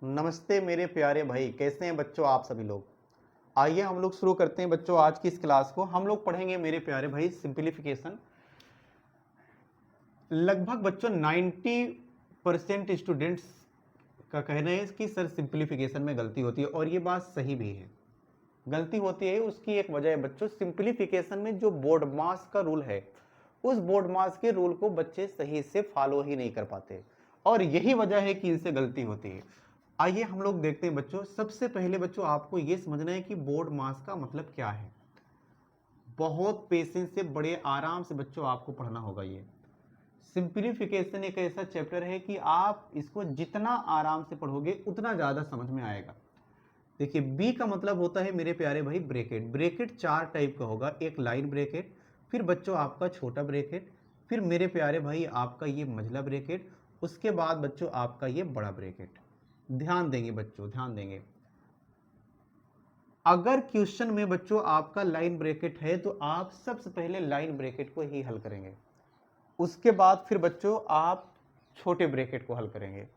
नमस्ते मेरे प्यारे भाई, कैसे हैं बच्चों आप सभी लोग। आइए हम लोग शुरू करते हैं बच्चों आज की इस क्लास को। हम लोग पढ़ेंगे मेरे प्यारे भाई सिंप्लीफिकेशन। लगभग बच्चों 90% स्टूडेंट्स का कहना है कि सर सिंप्लीफिकेशन में गलती होती है, और ये बात सही भी है। गलती होती है, उसकी एक वजह है बच्चों, सिंप्लीफिकेशन में जो बोर्ड मास का रूल है, उस बोर्ड मास के रूल को बच्चे सही से फॉलो ही नहीं कर पाते, और यही वजह है कि इनसे गलती होती है। आइए हम लोग देखते हैं बच्चों। सबसे पहले बच्चों आपको यह समझना है कि बोर्ड मास का मतलब क्या है। बहुत पेशेंस से, बड़े आराम से बच्चों आपको पढ़ना होगा। ये सिंप्लीफिकेशन एक ऐसा चैप्टर है कि आप इसको जितना आराम से पढ़ोगे उतना ज़्यादा समझ में आएगा। देखिए, बी का मतलब होता है मेरे प्यारे भाई ब्रैकेट। ब्रैकेट चार टाइप का होगा। एक लाइन ब्रैकेट, फिर बच्चों आपका छोटा ब्रैकेट, फिर मेरे प्यारे भाई आपका ये मंझला ब्रैकेट, उसके बाद बच्चों आपका ये बड़ा ब्रैकेट। ध्यान देंगे बच्चों, ध्यान देंगे। अगर क्वेश्चन में बच्चों आपका लाइन ब्रैकेट है तो आप सबसे पहले लाइन ब्रैकेट को ही हल करेंगे। उसके बाद फिर बच्चों आप छोटे ब्रैकेट को हल करेंगे,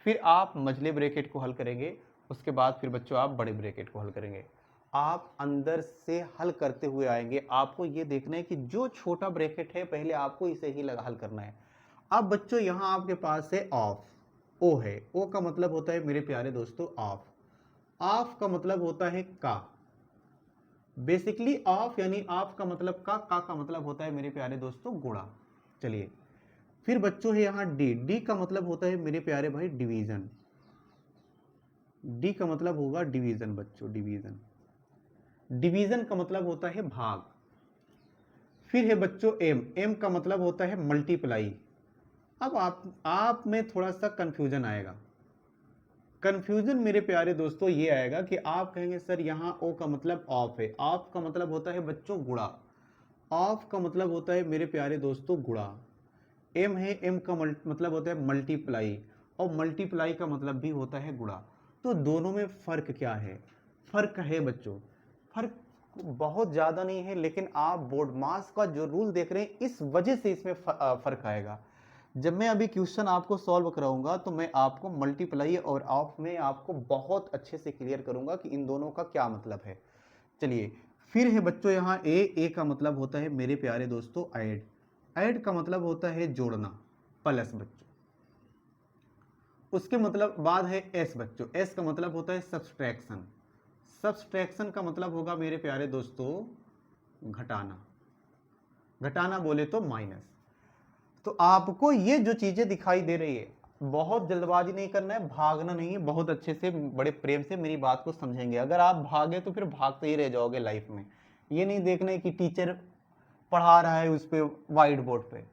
फिर आप मझले ब्रैकेट को हल करेंगे, उसके बाद फिर बच्चों आप बड़े ब्रैकेट को हल करेंगे। आप अंदर से हल करते हुए आएंगे। आपको ये देखना है कि जो छोटा ब्रैकेट है पहले आपको इसे ही लगा हल करना है। अब बच्चों यहाँ आपके पास है ऑफ, ओ है। ओ का मतलब होता है मेरे प्यारे दोस्तों ऑफ। ऑफ का मतलब होता है का। बेसिकली ऑफ यानी ऑफ का मतलब का मतलब होता है मेरे प्यारे दोस्तों गुणा। चलिए, फिर बच्चों है यहाँ डी। डी का मतलब होता है मेरे प्यारे भाई डिवीजन। डी का मतलब होगा डिवीजन बच्चों, डिवीजन। डिवीजन का मतलब होता है भाग। फिर है बच्चों एम। एम का मतलब होता है मल्टीप्लाई। अब आप में थोड़ा सा कंफ्यूजन आएगा। कंफ्यूजन मेरे प्यारे दोस्तों ये आएगा कि आप कहेंगे सर यहाँ ओ का मतलब ऑफ है। ऑफ का मतलब होता है बच्चों गुणा। ऑफ का मतलब होता है मेरे प्यारे दोस्तों गुणा। एम है, एम का मतलब होता है मल्टीप्लाई, और मल्टीप्लाई का मतलब भी होता है गुणा। तो दोनों में फर्क क्या है? फर्क है बच्चों, फर्क बहुत ज्यादा नहीं है, लेकिन आप बोर्ड मास का जो रूल देख रहे हैं इस वजह से इसमें फर्क आएगा। जब मैं अभी क्वेश्चन आपको सॉल्व कराऊंगा तो मैं आपको मल्टीप्लाई और ऑफ में आपको बहुत अच्छे से क्लियर करूंगा कि इन दोनों का क्या मतलब है। चलिए, फिर है बच्चों यहाँ ए। ए का मतलब होता है मेरे प्यारे दोस्तों ऐड। ऐड का मतलब होता है जोड़ना, प्लस बच्चों। उसके मतलब बाद है एस बच्चों। एस का मतलब होता है सब्सट्रैक्शन। सब्सट्रैक्शन का मतलब होगा मेरे प्यारे दोस्तों घटाना। घटाना बोले तो माइनस। तो आपको ये जो चीजें दिखाई दे रही है, बहुत जल्दबाजी नहीं करना है, भागना नहीं है। बहुत अच्छे से बड़े प्रेम से मेरी बात को समझेंगे। अगर आप भागे तो फिर भागते ही रह जाओगे लाइफ में। ये नहीं देखना है कि टीचर पढ़ा रहा है उस पर व्हाइट बोर्ड पे।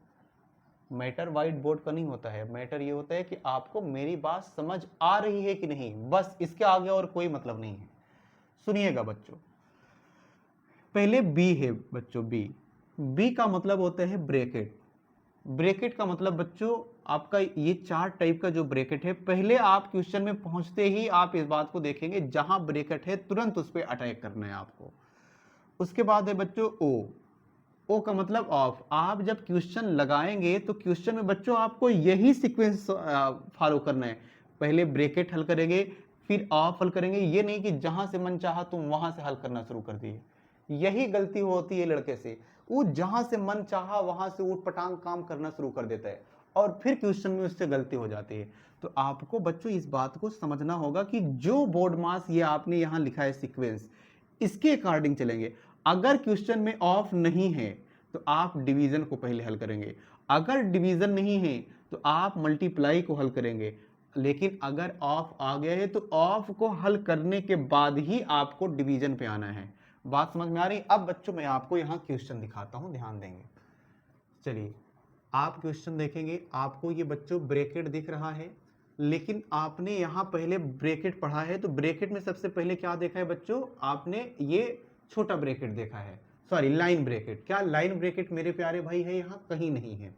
मैटर व्हाइट बोर्ड का नहीं होता है। मैटर ये होता है कि आपको मेरी बात समझ आ रही है कि नहीं, बस इसके आगे और कोई मतलब नहीं है। सुनिएगा बच्चों, पहले बी है बच्चों, बी। बी का मतलब होता है ब्रैकेट। ब्रैकेट का मतलब बच्चों आपका ये चार टाइप का जो ब्रैकेट है, पहले आप क्वेश्चन में पहुंचते ही आप इस बात को देखेंगे, जहां ब्रैकेट है तुरंत उस पर अटैक करना है आपको। उसके बाद है बच्चों ओ। ओ का मतलब ऑफ। आप जब क्वेश्चन लगाएंगे तो क्वेश्चन में बच्चों आपको यही सीक्वेंस फॉलो करना है। पहले ब्रैकेट हल करेंगे, फिर ऑफ हल करेंगे। ये नहीं कि जहां से मन चाहा तुम वहां से हल करना शुरू कर दिए। यही गलती होती है लड़के से। वो जहां से मन चाहा वहां से ऊट पटांग काम करना शुरू कर देता है, और फिर क्वेश्चन में उससे गलती हो जाती है। तो आपको बच्चों इस बात को समझना होगा कि जो बोर्ड मास ये आपने यहां लिखा है सीक्वेंस, इसके अकॉर्डिंग चलेंगे। अगर क्वेश्चन में ऑफ नहीं है तो आप डिवीजन को पहले हल करेंगे। अगर डिवीजन नहीं है तो आप मल्टीप्लाई को हल करेंगे। लेकिन अगर ऑफ आ गया है तो ऑफ को हल करने के बाद ही आपको डिवीजन पे आना है। बात समझ में आ रही? अब बच्चों मैं आपको यहां क्वेश्चन दिखाता हूं, ध्यान देंगे। चलिए, आप क्वेश्चन देखेंगे, आपको ये बच्चों ब्रैकेट दिख रहा है, लेकिन आपने यहां पहले ब्रैकेट पढ़ा है, तो ब्रैकेट में सबसे पहले क्या देखा है बच्चों? आपने ये छोटा ब्रैकेट देखा है, सॉरी लाइन ब्रैकेट। क्या लाइन ब्रैकेट मेरे प्यारे भाई है? यहां कहीं नहीं है।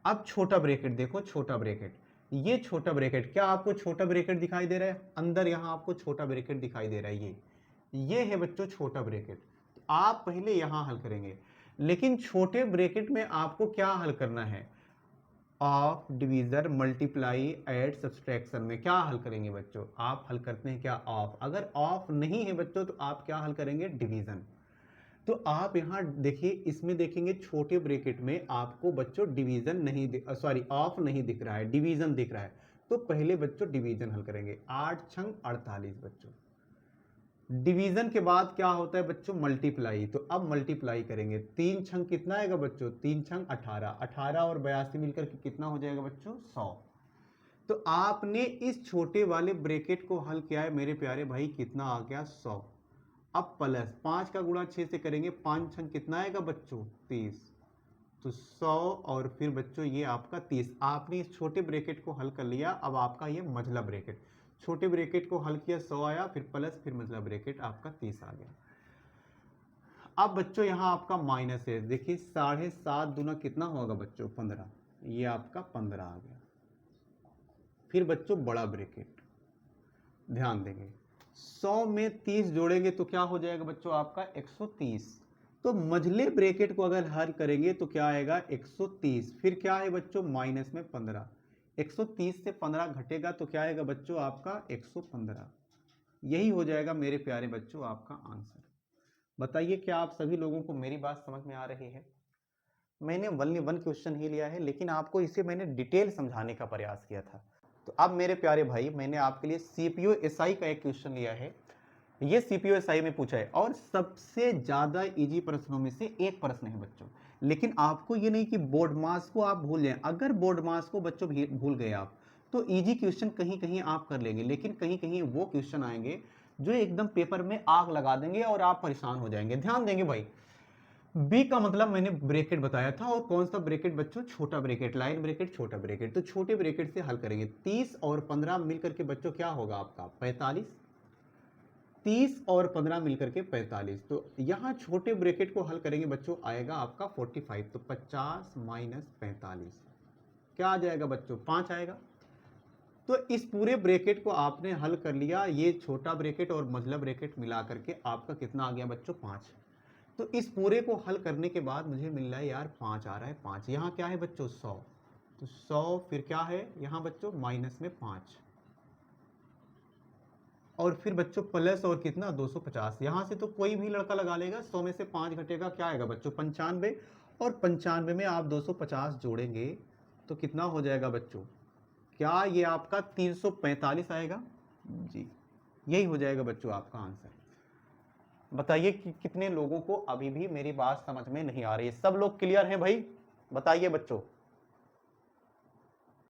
अब छोटा ब्रैकेट देखो, छोटा ब्रैकेट। ये छोटा ब्रैकेट, क्या आपको छोटा ब्रैकेट दिखाई दे रहा है? अंदर यहां आपको छोटा ब्रैकेट दिखाई दे रहा है। ये है बच्चों छोटा ब्रैकेट। आप पहले यहां हल करेंगे, लेकिन छोटे ब्रैकेट में आपको क्या हल करना है? Of division multiply add subtraction में क्या हल करेंगे बच्चों? आप हल करते हैं क्या ऑफ? अगर ऑफ नहीं है बच्चों तो आप क्या हल करेंगे? डिवीजन। तो आप यहाँ देखिए, इसमें देखेंगे छोटे ब्रैकेट में आपको बच्चों डिवीजन नहीं सॉरी ऑफ नहीं दिख रहा है, डिवीजन दिख रहा है। तो पहले बच्चों डिवीजन हल करेंगे। 8 छंग 48 बच्चों। डिवीजन के बाद क्या होता है बच्चों? मल्टीप्लाई। तो अब मल्टीप्लाई करेंगे। 3 छंग कितना आएगा बच्चों? 3 छंग 18, 18 और 82 मिलकर के कितना हो जाएगा बच्चों? 100। तो आपने इस छोटे वाले ब्रैकेट को हल किया है मेरे प्यारे भाई, कितना आ गया? 100। अब प्लस 5 का गुणा 6 से करेंगे, 5 छंग कितना आएगा बच्चों? 30। तो 100 और फिर बच्चों ये आपका 30। आपने इस छोटे ब्रैकेट को हल कर लिया। अब आपका ये मझला ब्रैकेट, छोटे ब्रैकेट को हल किया, 100 आया, फिर प्लस, फिर मझला ब्रैकेट आपका 30 आ गया। अब बच्चों यहाँ आपका माइनस है, देखिए 7.5 दूना कितना होगा बच्चों? 15। ये आपका 15 आ गया। फिर बच्चों बड़ा ब्रैकेट, ध्यान देंगे 100 में 30 जोड़ेंगे तो क्या हो जाएगा बच्चों? आपका 130। तो मझले ब्रैकेट को अगर हल करेंगे तो क्या आएगा? 130। फिर क्या है बच्चों? माइनस में 15। 130 से 15 घटेगा तो क्या आएगा बच्चों? आपका 115। यही हो जाएगा मेरे प्यारे बच्चों आपका आंसर। बताइए क्या आप सभी लोगों को मेरी बात समझ में आ रही है? मैंने वन क्वेश्चन ही लिया है, लेकिन आपको इसे मैंने डिटेल समझाने का प्रयास किया था। तो अब मेरे प्यारे भाई, मैंने आपके लिए सीपीयू एसआई का एक क्वेश्चन लिया है। ये सीपीयू एसआई में पूछा है और सबसे ज्यादा इजी प्रश्नों में से एक प्रश्न है बच्चों। लेकिन आपको ये नहीं कि बोर्ड मास को आप भूल जाएं। अगर बोर्ड मास को बच्चों भूल गए आप तो इजी क्वेश्चन कहीं कहीं आप कर लेंगे, लेकिन कहीं कहीं वो क्वेश्चन आएंगे जो एकदम पेपर में आग लगा देंगे और आप परेशान हो जाएंगे। ध्यान देंगे भाई, बी का मतलब मैंने ब्रैकेट बताया था, और कौन सा ब्रैकेट बच्चों? छोटा ब्रैकेट, लाइन ब्रैकेट, छोटा ब्रैकेट। तो छोटे ब्रैकेट से हल करेंगे। 30 और 15 मिलकर के बच्चों क्या होगा आपका? 45। 30 और 15 मिलकर के 45। तो यहां छोटे ब्रैकेट को हल करेंगे बच्चों, आएगा आपका 45। तो 50 माइनस 45 क्या आ जाएगा बच्चों? 5 आएगा। तो इस पूरे ब्रैकेट को आपने हल कर लिया। ये छोटा ब्रैकेट और मझला ब्रैकेट मिला करके आपका कितना आ गया बच्चों? 5। तो इस पूरे को हल करने के बाद मुझे मिल रहा है यार 5 आ रहा है। 5 यहाँ क्या है बच्चों? 100। तो 100 फिर क्या है यहाँ बच्चों? माइनस में 5, और फिर बच्चों प्लस और कितना? 250। यहाँ से तो कोई भी लड़का लगा लेगा। 100 में से 5 घटेगा, क्या आएगा बच्चों? 95। और 95 में आप 250 जोड़ेंगे तो कितना हो जाएगा बच्चों? क्या ये आपका 345 आएगा? जी, यही हो जाएगा बच्चों आपका आंसर। बताइए कि कितने लोगों को अभी भी मेरी बात समझ में नहीं आ रही है? सब लोग क्लियर हैं भाई? बताइए बच्चों।